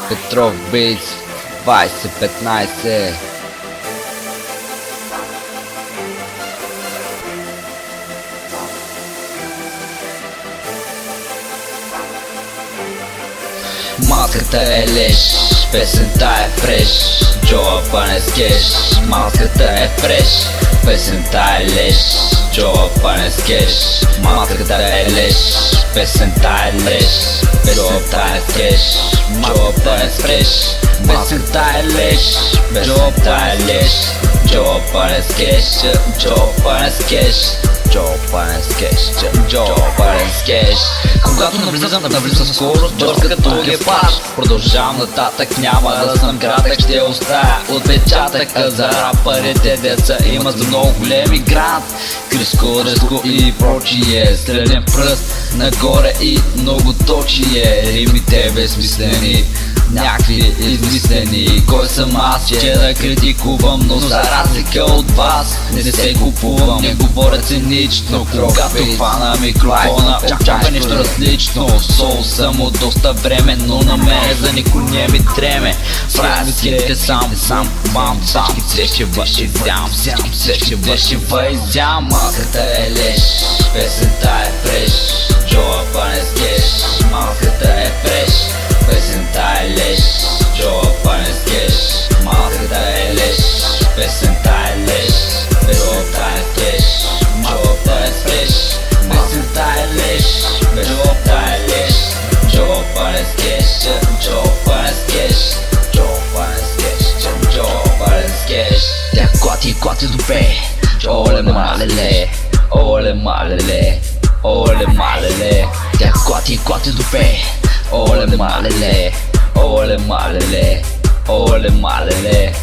Петров Битс 2015. Маската е леш, песента е фреш, джоба не скеш. Маската е фреш, песента е леш, джоба не скеш. Маската е леш, песента е леш, песента е скеш. Джоба не спреш, песента е леш, джоба е леш. Джоба не скеш, джоба не скеш. Джоба не скеш, джоба не скеш. Когато навлизам със скорост, бърз като гепард. Продължавам нататък, няма да съм кратък, ще оставя отпечатък. А за рапърите деца имат за много големи грант. Криско, резко и прочие, среден пръст нагоре и много точие. Римите безсмислени, някакви измислени. Кой съм аз, че да критикувам, но за разлика от вас не се купувам, не говоря цинично. Когато хвана микрофона, очаква нещо различно. Сол съм от доста време, но на мене за никой не ми треме. Правя ските сам, бам, всички ще въждям, всички ще въждям. Маската е леш, песента е фреш, джоба не скеш. Маската е фреш, песента е леш, джоба не скеш. Маската е леш, песента е леш, песента е скеш. Джоба е фреш, песента е леш, джоба е леш. Джоба не скеш, джоба не скеш. Джоба не скеш, джоба не скеш. Тя клати добре, оле малеле, оле малеле, оле малеле. Тя клати добре, оле малеле, оле малеле, оле малеле.